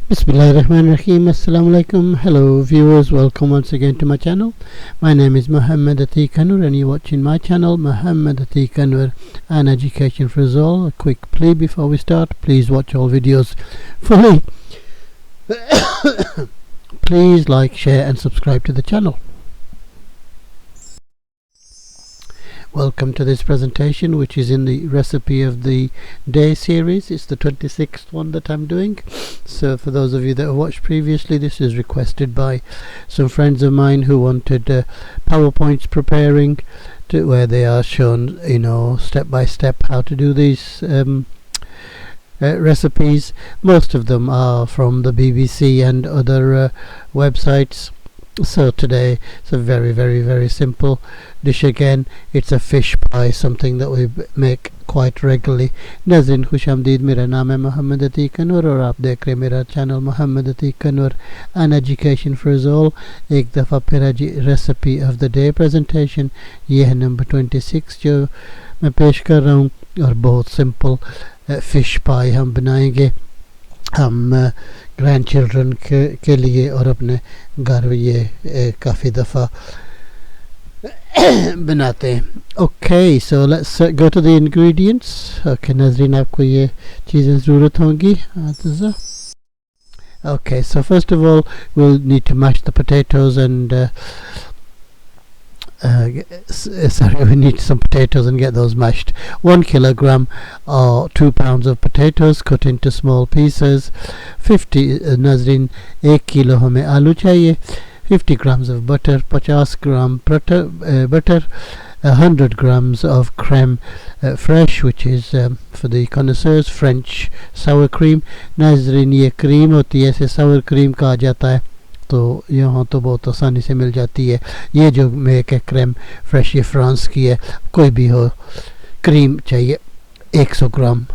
Bismillahirrahmanirrahim. Assalamu alaikum. Hello viewers, welcome once again to my channel. My name is Muhammad Atiq Anwar and you're watching my channel Muhammad Atiq Anwar and Education for Us All. A quick plea before we start, please watch all videos fully. Please like, share and subscribe to the channel. Welcome to this presentation, which is in the recipe of the day series. It's the 26th one that I'm doing. So for those of you that have watched previously, this is requested by some friends of mine who wanted PowerPoints preparing to where they are shown, step by step how to do these recipes. Most of them are from the BBC and other websites. So today it's a very, very, very simple dish again. It's a fish pie, something that we make quite regularly. नाज़रीन खुशामदीद, मेरा नाम है मोहम्मद अतीक अनवर और आप देख रहे हैं मेरा channel Mohammad Atiq Anwar and education for us all. एक दफ़ा फिर आज recipe of the day presentation, ये है नंबर 26 जो मैं पेश कर रहा हूँ। और बहुत सिंपल फिश पाई हम बनाएंगे, हम ग्रैंड चिल्ड्रन के लिए और अपने घर ये काफ़ी दफ़ा बनाते हैं। Okay, so let's go to the ingredients. Okay नाज़रीन, आपको ये चीज़ें ज़रूरत होंगी। Okay, so first of all we'll need to mash the potatoes and we need some potatoes and get those mashed. 1 kilogram or 2 pounds of potatoes cut into small pieces. 50 नाज़रीन 1 kilo हमें आलू चाहिए। 50 grams of butter, 50 gram butter, 100 grams of creme fresh, which is for the connoisseurs French sour cream. नाज़रीन ये cream होती है, इसे sour cream कहा जाता है, तो यहाँ तो बहुत आसानी से मिल जाती है। ये जो मेक है क्रीम फ्रेश, ये फ्रांस की है। कोई भी हो, क्रीम चाहिए 100 ग्राम।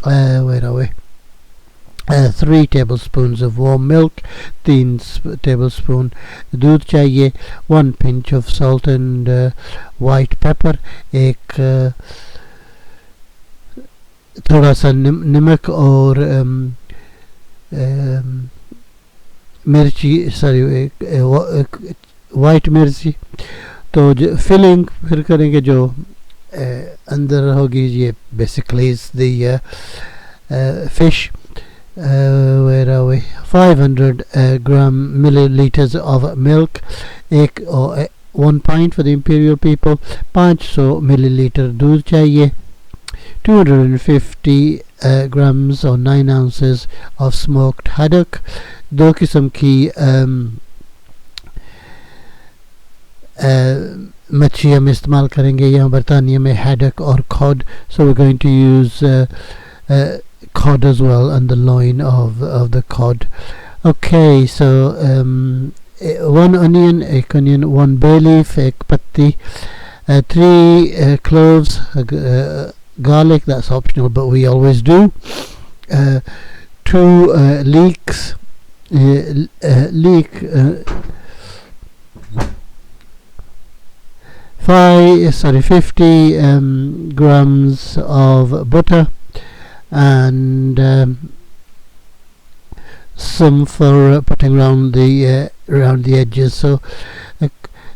where are we? 3 tablespoons of warm milk, 3 tablespoon दूध चाहिए, 1 pinch of salt and white pepper, एक थोड़ा सा नमक और मिर्ची, सॉरी वाइट मिर्ची। तो जो फिलिंग फिर करेंगे जो अंदर होगी, ये basically is the fish. where are we? 500 milliliters of milk, 1 pint for the imperial people, 500 milliliter दूध चाहिए, 250 grams or 9 ounces of smoked haddock। 2 किस्म की मच्छी हम इस्तेमाल करेंगे यहाँ बरतानिया में, haddock और cod, so we're going to use cod as well and the loin of the cod. Okay, so 1 onion, 1 bay leaf, 1 patti, 3 cloves, garlic, that's optional but we always do, 2 leeks, 50 grams of butter and some for putting around the edges. So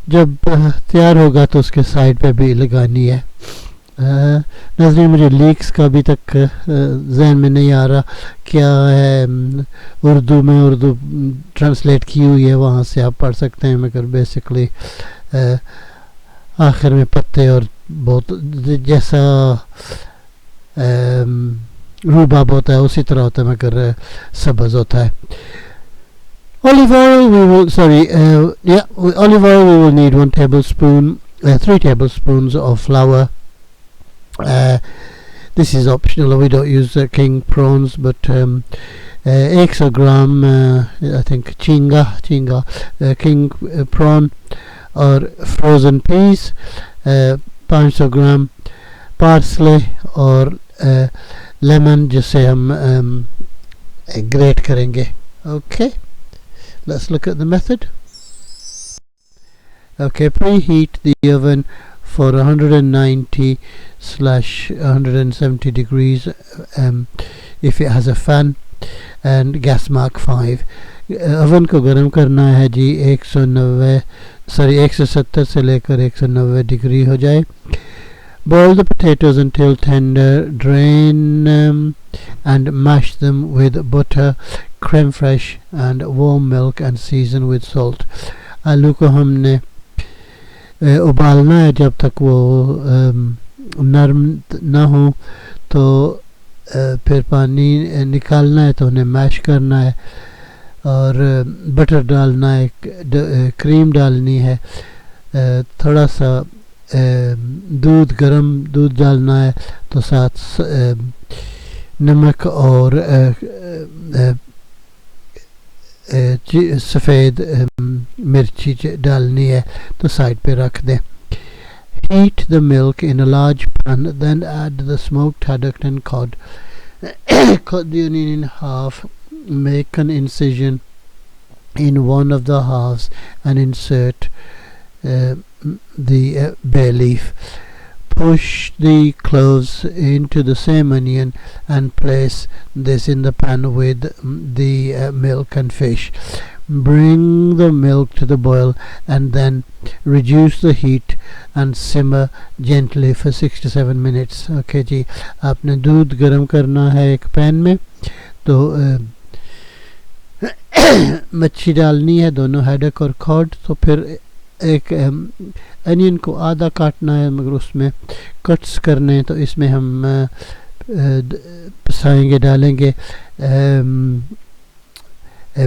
जब तैयार होगा तो उसके side पे भी लगानी है। नाज़रीन, मुझे लीक्स का अभी तक जहन में नहीं आ रहा क्या है, उर्दू में उर्दू ट्रांसलेट की हुई है, वहाँ से आप पढ़ सकते हैं, मगर बेसिकली आखिर में पत्ते और बहुत जैसा रूबाब होता है उसी तरह होता है, मगर सब्ज़ होता है। Olive oil, olive oil we will need 1 tablespoon, 3 tablespoons of flour. This is optional, we don't use king prawns, but 100 gram I think chinga king prawn or frozen peas, 500 gram parsley और lemon जिसे हम grate करेंगे। Okay, let's look at the method. Okay, preheat the oven for 190/170 degrees. if it has a fan, and gas mark 5. Oven को गर्म करना है जी 170 से लेकर 190 डिग्री हो जाए. Boil the potatoes until tender, drain and mash them with butter, creme fraiche and warm milk and season with salt. आलू को हमने उबालना है जब तक वो नरम ना हो, तो फिर पानी निकालना है, तो उन्हें मैश करना है और बटर डालना है, क्रीम डालनी है, थोड़ा सा गरम दूध डालना है, तो साथ नमक और सफ़ेद मिर्ची डालनी है, तो साइड पे रख दें. Heat the milk in a large pan, then add the smoked haddock and cod. Cut the onion in half, make an incision in one of the halves and insert the bay leaf. Push the cloves into the same onion and place this in the pan with the milk and fish. Bring the milk to the boil and then reduce the heat and simmer gently for 6 to 7 minutes. Okay जी, आपने दूध गर्म करना है एक pan में, तो मच्छी डालनी है, दोनों हैडक और कॉड. तो फिर एक अनियन को आधा काटना है, मगर उसमें कट्स करने हैं, तो इसमें हम पसाएंगे, डालेंगे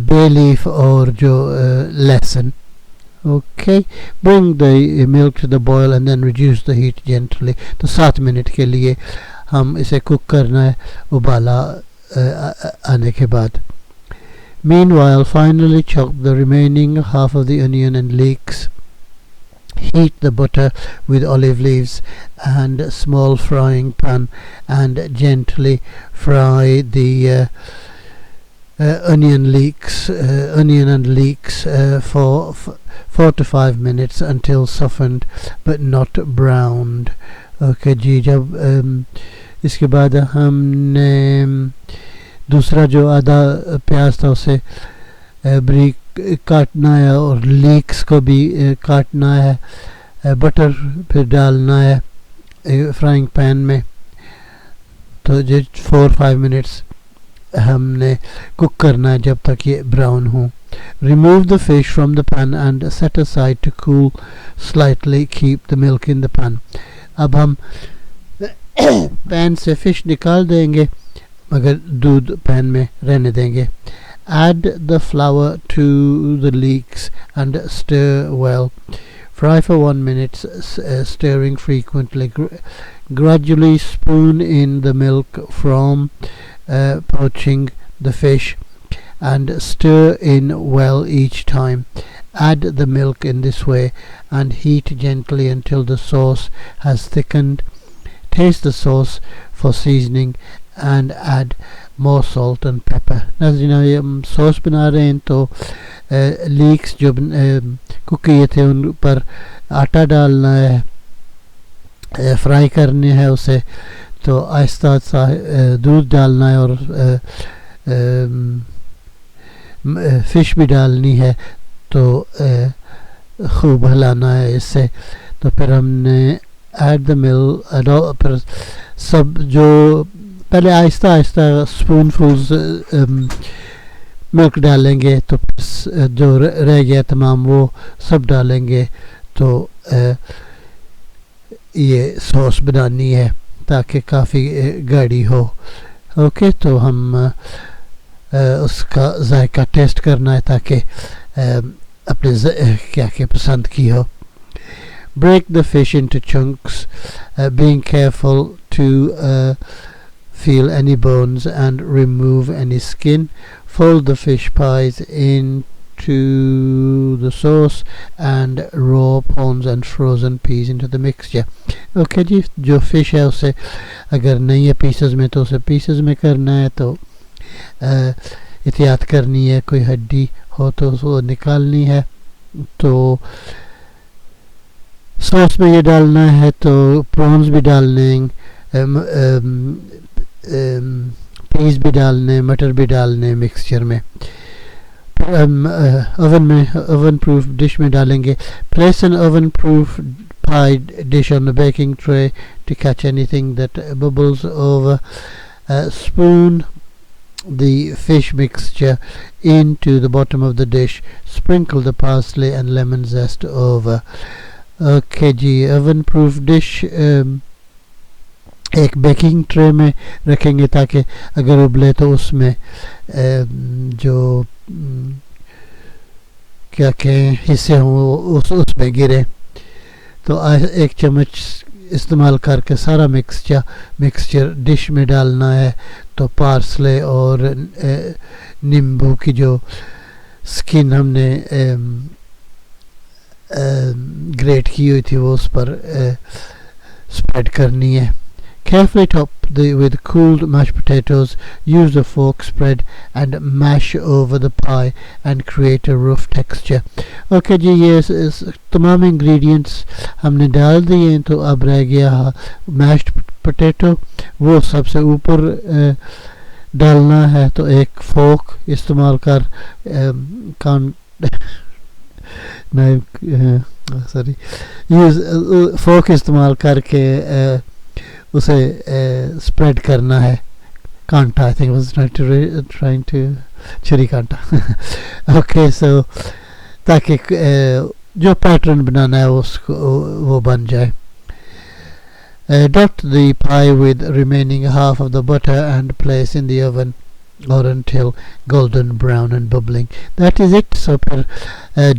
bay leaf और जो लहसुन. Okay, bring the milk to the boil and then reduce the heat gently. तो 7 मिनट के लिए हम इसे कुक करना है, उबाला आने के बाद. Meanwhile, finally chop the remaining half of the onion and leeks. Heat the butter with olive leaves and a small frying pan and gently fry the onion and leeks for 4 to 5 minutes until softened but not browned. Okay जी, जब इसके बाद हमने दूसरा जो आधा प्याज था उसे बारीक काटना है और लीक्स को भी काटना है. बटर फिर डालना है फ्राइंग पैन में, तो जो 4-5 मिनट्स हमने कुक करना है जब तक ये ब्राउन हो. Remove the fish from the pan and set aside to cool slightly. Keep the milk in the pan. अब हम पैन से फिश निकाल देंगे, मगर दूध पैन में रहने देंगे. Add the flour to the leeks and stir well. Fry for 1 minute, stirring frequently. Gradually spoon in the milk from poaching the fish and stir in well each time. Add the milk in this way and heat gently until the sauce has thickened. Taste the sauce for seasoning and add more salt and pepper. नाज़रीन, ये हम sauce बना रहे हैं, तो leaks जो cook किए थे उन पर आटा डालना है, फ्राई करने है उसे, तो आहिस्ता आहिस्ता दूध डालना है और फिश भी डालनी है, तो खूब हिलाना है इससे. तो फिर हमने ऐड द मिल्क, फिर सब जो पहले आहिस्ता आहिस्ता स्पूनफुल्स मिल्क डालेंगे, तो जो रह गया तमाम वो सब डालेंगे. तो ये सॉस बनानी है ताकि काफ़ी गाढ़ी हो. ओके, तो हम उसका जायका टेस्ट करना है ताकि अपने क्या क्या पसंद की हो. Break the fish into chunks, being careful to feel any bones and remove any skin. Fold the fish pies into the sauce and raw prawns and frozen peas into the mixture. Okay जी, जो fish है उसे अगर नहीं है pieces में तो उसे pieces में करना है, तो एहतियात करनी है, कोई हड्डी हो तो उसको निकालनी है. तो सॉस में ये डालना है, तो प्रॉन्स भी डालने, पीस भी डालने, मटर भी डालने मिक्सचर में। oven proof dish में डालेंगे. Place an oven proof pie dish on the baking tray to catch anything that bubbles over. Spoon the fish mixture into the bottom of the dish. Sprinkle the parsley and lemon zest over. Okay ji, oven proof dish एक baking tray में रखेंगे ताकि अगर उबले तो उसमें जो क्या कहें हिस्से हों उसमें गिरे. तो एक चम्मच इस्तेमाल करके सारा मिक्सचर डिश में डालना है. तो पार्सले और नींबू की जो स्किन हमने ग्रेट की हुई थी वो उस पर स्प्रेड करनी है. Carefully top with cooled mashed potatoes. Use a fork spread and mash over the pie and create a rough texture. Okay जी, ये तमाम ingredients हमने डाल दिए हैं. तो अब रह गया mashed potato, वो सबसे ऊपर डालना है. तो एक fork इस्तेमाल कर fork इस्तेमाल करके उसे स्प्रेड करना है. कांटा, I think was trying to छुरी कांटा. ओके, सो ताकि जो पैटर्न बनाना है उसको वो बन जाए. Dot the pie with remaining half of the butter and place in the oven or until golden brown and bubbling. That is it. So फिर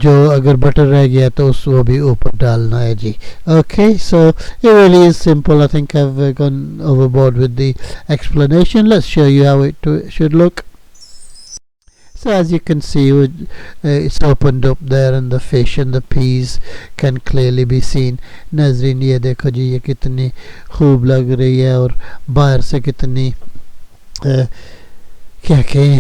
जो अगर बटर रह गया तो वो भी ऊपर डालना है जी. Okay, so it really is simple. I think I've gone overboard with the explanation. Let's show you how it should look. So as you can see, it's opened up there and the fish and the peas can clearly be seen. नाज़रीन ये देखो जी, ये कितनी खूब लग रही है और बाहर से कितनी क्या कहें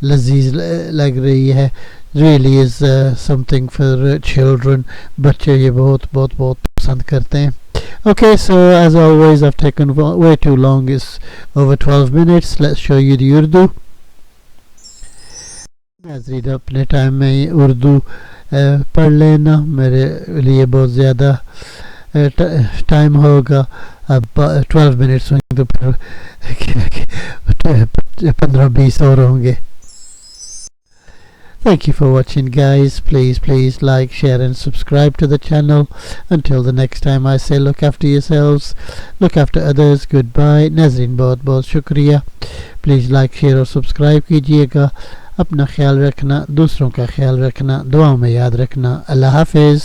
लजीज लग रही है. Really is something for children. बच्चे ये बहुत पसंद करते हैं. Okay, so as always I've taken way too long. It's over 12 minutes. Let's show you the Urdu. नाज़रीन अपने टाइम में उर्दू पढ़ लेना, मेरे लिए बहुत ज़्यादा टाइम होगा. अब 12 मिनट्स होंगे तो फिर 15-20 और होंगे. Thank you for watching, guys. Please like, share and subscribe to the channel. Until the next time I say, look after yourselves, look after others. Goodbye. नाज़रीन बहुत शुक्रिया. Please like, share और subscribe कीजिएगा. अपना ख्याल रखना, दूसरों का ख्याल रखना, दुआओं में याद रखना. अल्लाह हाफिज़.